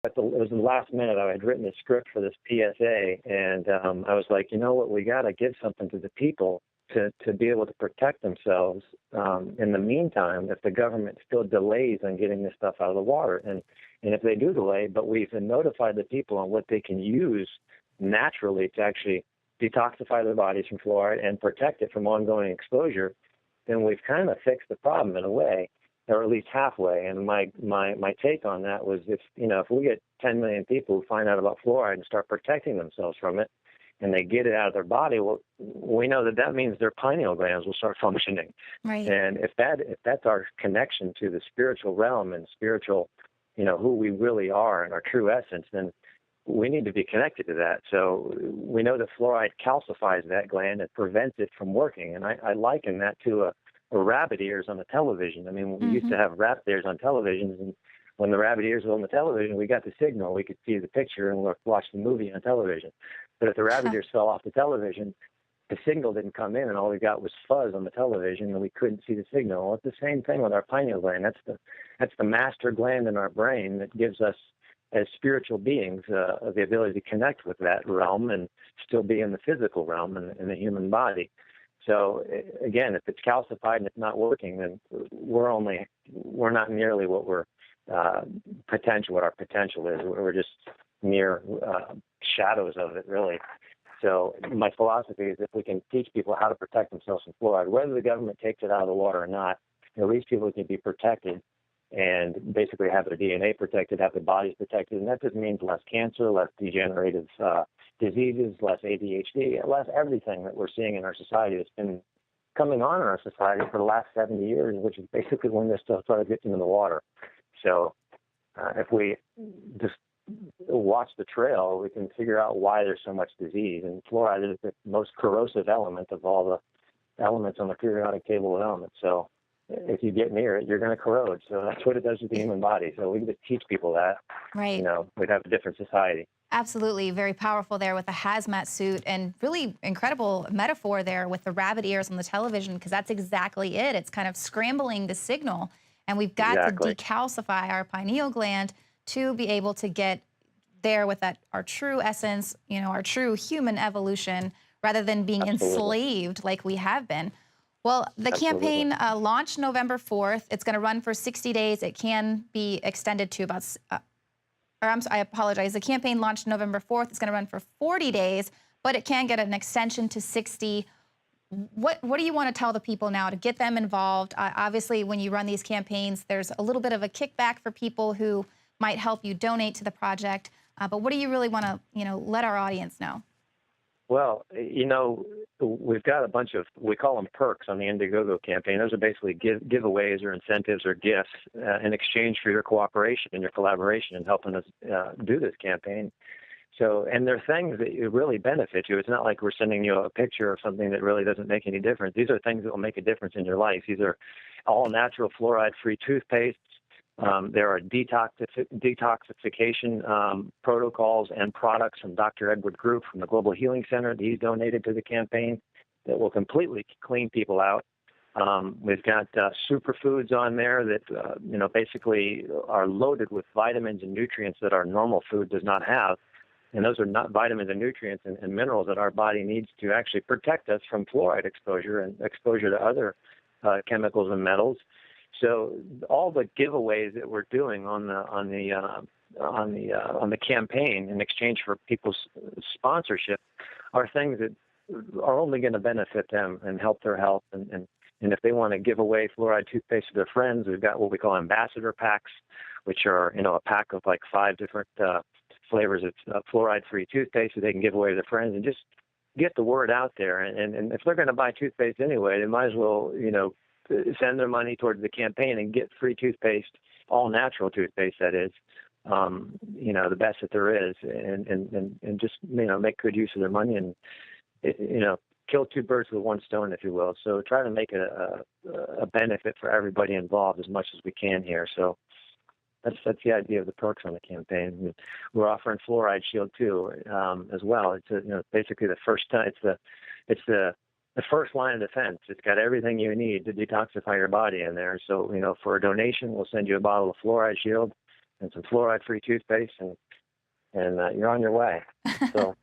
it was the last minute. I had written the script for this PSA, and I was like, you know what, we got to give something to the people to be able to protect themselves. In the meantime, if the government still delays on getting this stuff out of the water, and if they do delay, but we've notified the people on what they can use naturally to actually detoxify their bodies from fluoride and protect it from ongoing exposure, then we've kind of fixed the problem in a way, or at least halfway. And my take on that was, if we get 10 million people who find out about fluoride and start protecting themselves from it, and they get it out of their body, well, we know that means their pineal glands will start functioning. Right. And if that's our connection to the spiritual realm and spiritual, who we really are and our true essence, then we need to be connected to that. So we know that fluoride calcifies that gland and prevents it from working. And I liken that to a rabbit ears on the television. I mean, we used to have rabbit ears on televisions, and when the rabbit ears were on the television, we got the signal. We could see the picture and watch the movie on television. But if the rabbit ears fell off the television, the signal didn't come in, and all we got was fuzz on the television, and we couldn't see the signal. Well, it's the same thing with our pineal gland. That's the master gland in our brain that gives us, as spiritual beings, the ability to connect with that realm and still be in the physical realm in the human body. So again, if it's calcified and it's not working, then we're not nearly what our potential is. We're just mere shadows of it, really. So my philosophy is, if we can teach people how to protect themselves from fluoride, whether the government takes it out of the water or not, at least people can be protected and basically have their DNA protected, have their bodies protected. And that just means less cancer, less degenerative diseases, less ADHD, less everything that we're seeing in our society that's been coming on in our society for the last 70 years, which is basically when this stuff started getting in the water. So if we just watch the trail, we can figure out why there's so much disease. And fluoride is the most corrosive element of all the elements on the periodic table of elements. So if you get near it, you're going to corrode. So that's what it does to the human body. So we need to teach people that. Right. We'd have a different society. Absolutely. Very powerful there with the hazmat suit, and really incredible metaphor there with the rabbit ears on the television, because that's exactly it. It's kind of scrambling the signal, and we've got to decalcify our pineal gland to be able to get there with our true essence, our true human evolution, rather than being enslaved like we have been. Well, the campaign launched November 4th. It's going to run for 60 days. It can be extended to about, I apologize. The campaign launched November 4th. It's going to run for 40 days, but it can get an extension to 60. What do you want to tell the people now to get them involved? Obviously, when you run these campaigns, there's a little bit of a kickback for people who might help you donate to the project. But what do you really want to, let our audience know? Well, we've got a bunch of, we call them perks on the Indiegogo campaign. Those are basically giveaways or incentives or gifts in exchange for your cooperation and your collaboration in helping us do this campaign. So, and they're things that really benefit you. It's not like we're sending you a picture of something that really doesn't make any difference. These are things that will make a difference in your life. These are all natural fluoride-free toothpastes. There are detoxification protocols and products from Dr. Edward Group from the Global Healing Center that he's donated to the campaign that will completely clean people out. We've got superfoods on there that, basically are loaded with vitamins and nutrients that our normal food does not have. And those are not vitamins and nutrients and minerals that our body needs to actually protect us from fluoride exposure and exposure to other chemicals and metals. So all the giveaways that we're doing on the campaign in exchange for people's sponsorship are things that are only going to benefit them and help their health. And if they want to give away fluoride toothpaste to their friends, we've got what we call ambassador packs, which are a pack of like 5 different flavors of fluoride-free toothpaste that they can give away to their friends and just get the word out there. And if they're going to buy toothpaste anyway, they might as well send their money towards the campaign and get free toothpaste, all natural toothpaste, that is, the best that there is, and just, make good use of their money and, kill 2 birds with 1 stone, if you will. So try to make it a benefit for everybody involved as much as we can here. So that's the idea of the perks on the campaign. We're offering Fluoride Shield too, as well. It's basically the first time. It's the first line of defense. It's got everything you need to detoxify your body in there. So, for a donation, we'll send you a bottle of Fluoride Shield. and some fluoride-free toothpaste, and you're on your way. So.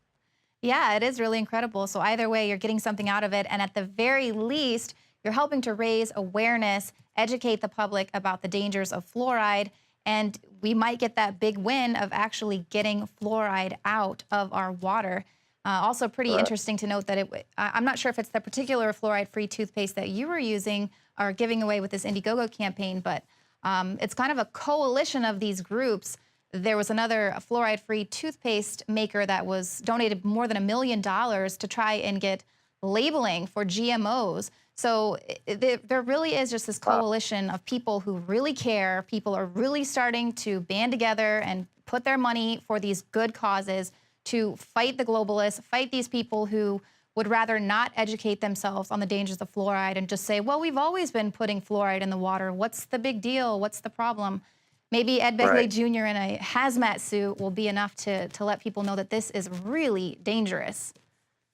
Yeah, it is really incredible. So either way, you're getting something out of it. And at the very least, you're helping to raise awareness, educate the public about the dangers of fluoride. And we might get that big win of actually getting fluoride out of our water. Also pretty interesting to note that I'm not sure if it's the particular fluoride-free toothpaste that you were using or giving away with this Indiegogo campaign, but it's kind of a coalition of these groups. There was another fluoride-free toothpaste maker that was donated more than $1 million to try and get labeling for GMOs. So there really is just this coalition of people who really care. People are really starting to band together and put their money for these good causes to fight the globalists, fight these people who would rather not educate themselves on the dangers of fluoride and just say, well, we've always been putting fluoride in the water. What's the big deal? What's the problem? Maybe Ed Begley Jr. in a hazmat suit will be enough to let people know that this is really dangerous.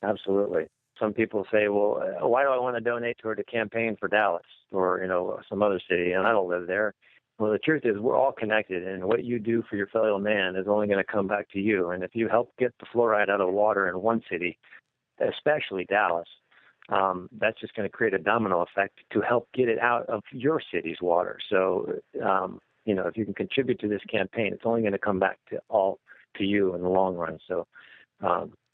Absolutely. Some people say, well, why do I want to donate toward a campaign for Dallas or, some other city, and I don't live there? Well, the truth is we're all connected, and what you do for your fellow man is only going to come back to you. And if you help get the fluoride out of water in one city, especially Dallas, that's just going to create a domino effect to help get it out of your city's water. So, if you can contribute to this campaign, it's only going to come back to you in the long run. So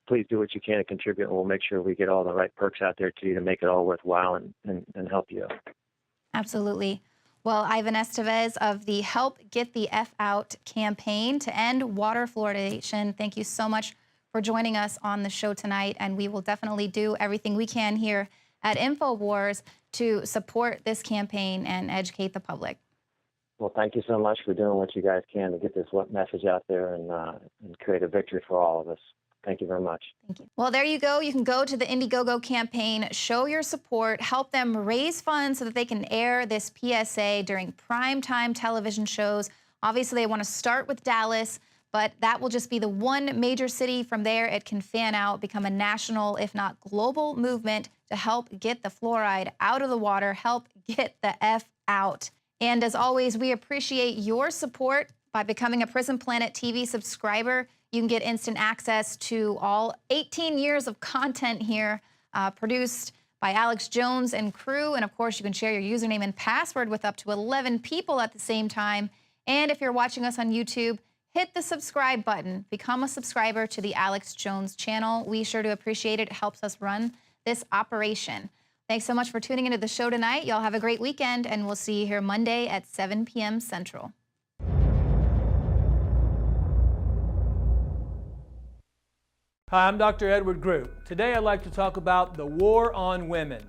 please do what you can to contribute, and we'll make sure we get all the right perks out there to you to make it all worthwhile and help you. Absolutely. Well, Ivan Estevez of the Help Get the F Out campaign to end water fluoridation, thank you so much for joining us on the show tonight. And we will definitely do everything we can here at INFOWARS to support this campaign and educate the public. Well, thank you so much for doing what you guys can to get this message out there and create a victory for all of us. Thank you very much. Thank you. Well, there you go. You can go to the Indiegogo campaign, show your support, help them raise funds so that they can air this PSA during primetime television shows. Obviously, they want to start with Dallas, but that will just be the one major city. From there, it can fan out, become a national, if not global movement to help get the fluoride out of the water, help get the F out. And as always, we appreciate your support by becoming a Prison Planet TV subscriber. You can get instant access to all 18 years of content here produced by Alex Jones and crew. And of course, you can share your username and password with up to 11 people at the same time. And if you're watching us on YouTube, hit the subscribe button. Become a subscriber to the Alex Jones channel. We sure do appreciate it. It helps us run this operation. Thanks so much for tuning into the show tonight. Y'all have a great weekend, and we'll see you here Monday at 7 p.m. Central. Hi, I'm Dr. Edward Group. Today I'd like to talk about the war on women.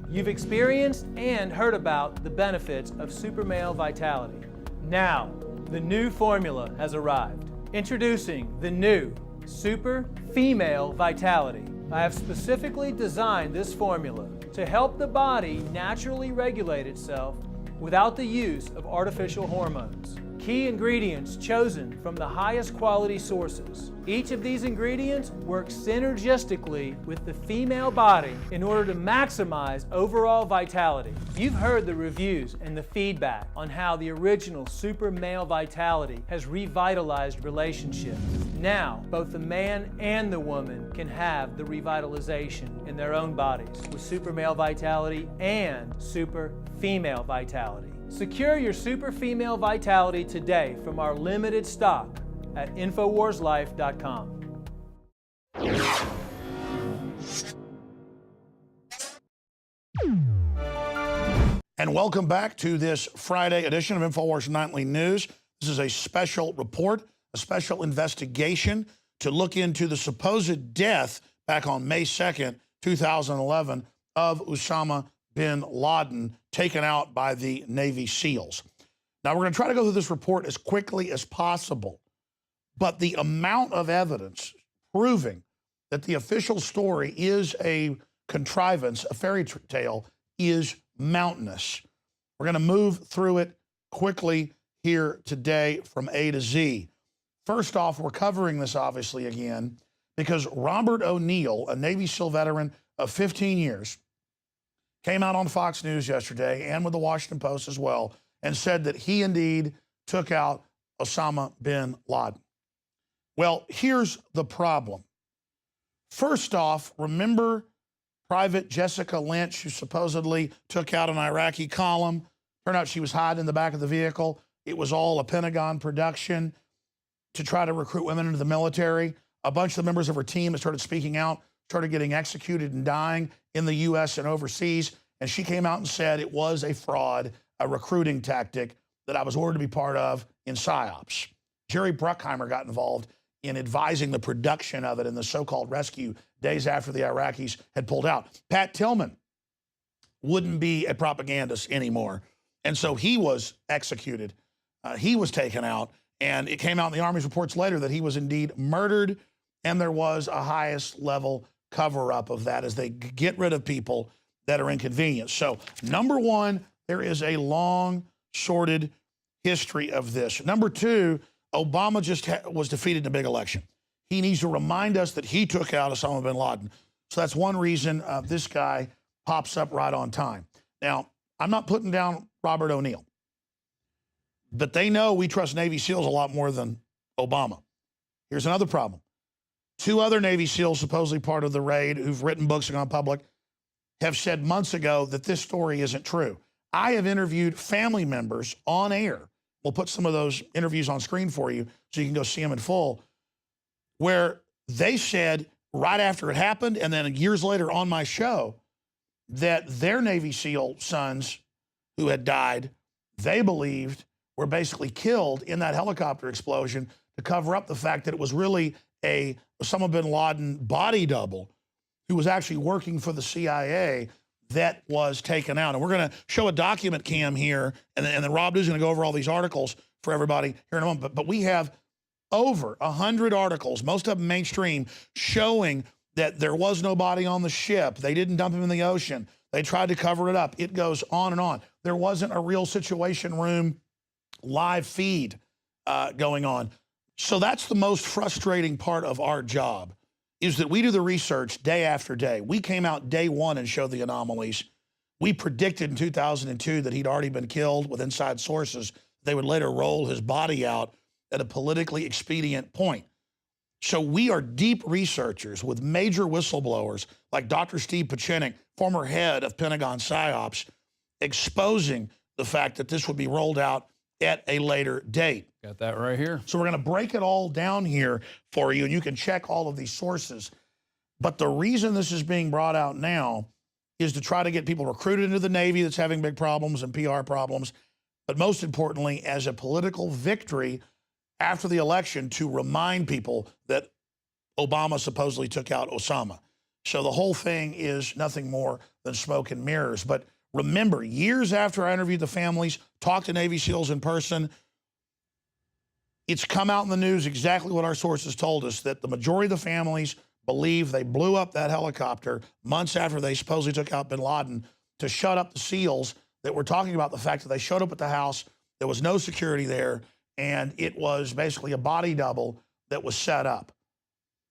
You've experienced and heard about the benefits of super male vitality. Now, the new formula has arrived. Introducing the new Super Female Vitality. I have specifically designed this formula to help the body naturally regulate itself without the use of artificial hormones. Key ingredients chosen from the highest quality sources. Each of these ingredients works synergistically with the female body in order to maximize overall vitality. You've heard the reviews and the feedback on how the original Super Male Vitality has revitalized relationships. Now, both the man and the woman can have the revitalization in their own bodies with Super Male Vitality and Super Female Vitality. Secure your Super Female Vitality today from our limited stock at InfoWarsLife.com. And welcome back to this Friday edition of InfoWars Nightly News. This is a special report, a special investigation to look into the supposed death back on May 2nd, 2011 of Osama bin Laden, taken out by the Navy SEALs. Now, we're going to try to go through this report as quickly as possible, but the amount of evidence proving that the official story is a contrivance, a fairy tale, is mountainous. We're going to move through it quickly here today from A to Z. First off, we're covering this obviously again because Robert O'Neill, a Navy SEAL veteran of 15 years, came out on Fox News yesterday and with the Washington Post as well and said that he indeed took out Osama bin Laden. Well, here's the problem. First off, remember Private Jessica Lynch, who supposedly took out an Iraqi column? Turned out she was hiding in the back of the vehicle. It was all a Pentagon production to try to recruit women into the military. A bunch of the members of her team that started speaking out started getting executed and dying in the U.S. and overseas. And she came out and said it was a fraud, a recruiting tactic that I was ordered to be part of in PSYOPs. Jerry Bruckheimer got involved in advising the production of it in the so-called rescue days after the Iraqis had pulled out. Pat Tillman wouldn't be a propagandist anymore. And so he was executed. He was taken out. And it came out in the Army's reports later that he was indeed murdered. And there was a highest level cover-up of that as they get rid of people that are inconvenienced. So number one, there is a long, sordid history of this. Number two, Obama just was defeated in a big election. He needs to remind us that he took out Osama bin Laden. So that's one reason this guy pops up right on time. Now, I'm not putting down Robert O'Neill, but they know we trust Navy SEALs a lot more than Obama. Here's another problem. Two other Navy SEALs, supposedly part of the raid, who've written books and gone public, have said months ago that this story isn't true. I have interviewed family members on air. We'll put some of those interviews on screen for you so you can go see them in full, where they said right after it happened and then years later on my show that their Navy SEAL sons who had died, they believed were basically killed in that helicopter explosion to cover up the fact that it was really a Osama bin Laden body double who was actually working for the CIA that was taken out. And we're going to show a document cam here, and then Rob is going to go over all these articles for everybody here in a moment. But we have over 100 articles, most of them mainstream, showing that there was no body on the ship. They didn't dump him in the ocean. They tried to cover it up. It goes on and on. There wasn't a real Situation Room live feed going on. So that's the most frustrating part of our job, is that we do the research day after day. We came out day one and showed the anomalies. We predicted in 2002 that he'd already been killed with inside sources. They would later roll his body out at a politically expedient point. So we are deep researchers with major whistleblowers like Dr. Steve Pachinik, former head of Pentagon PSYOPs, exposing the fact that this would be rolled out at a later date. Got that right here. So we're going to break it all down here for you, and you can check all of these sources. But the reason this is being brought out now is to try to get people recruited into the Navy that's having big problems and PR problems, but most importantly, as a political victory after the election to remind people that Obama supposedly took out Osama. So the whole thing is nothing more than smoke and mirrors. But remember, years after I interviewed the families, talked to Navy SEALs in person, it's come out in the news exactly what our sources told us, that the majority of the families believe they blew up that helicopter months after they supposedly took out bin Laden to shut up the SEALs that were talking about the fact that they showed up at the house, there was no security there, and it was basically a body double that was set up.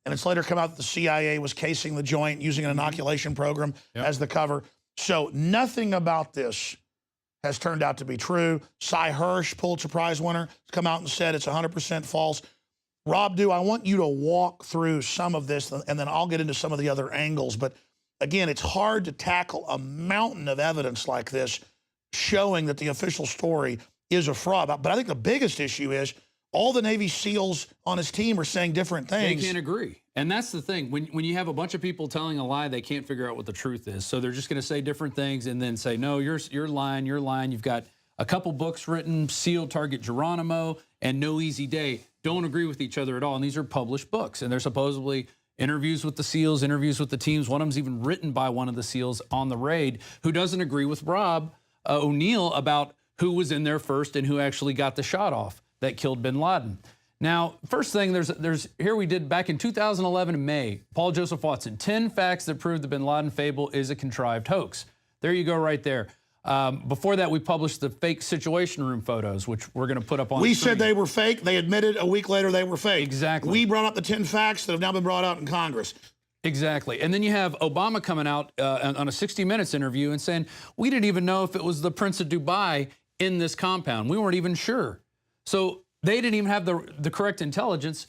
And it's later come out that the CIA was casing the joint using an inoculation program as the cover. So nothing about this has turned out to be true. Cy Hirsch, Pulitzer Prize winner, has come out and said it's 100% false. Rob I want you to walk through some of this, and then I'll get into some of the other angles. But again, it's hard to tackle a mountain of evidence like this showing that the official story is a fraud. But I think the biggest issue is all the Navy SEALs on his team are saying different things. They can't agree. And that's the thing. When you have a bunch of people telling a lie, they can't figure out what the truth is. So they're just going to say different things and then say, no, you're lying, you're lying. You've got a couple books written, SEAL Target Geronimo and No Easy Day, don't agree with each other at all. And these are published books. And they're supposedly interviews with the SEALs, interviews with the teams. One of them's even written by one of the SEALs on the raid who doesn't agree with Rob O'Neill about who was in there first and who actually got the shot off that killed bin Laden. Now, first thing, there's here we did back in 2011 in May, Paul Joseph Watson, 10 facts that prove the bin Laden fable is a contrived hoax. There you go right there. Before that, we published the fake Situation Room photos, which we're going to put up on the screen. We said they were fake. They admitted a week later they were fake. Exactly. We brought up the 10 facts that have now been brought out in Congress. Exactly. And then you have Obama coming out on a 60 Minutes interview and saying, we didn't even know if it was the Prince of Dubai in this compound. We weren't even sure. So They didn't even have the correct intelligence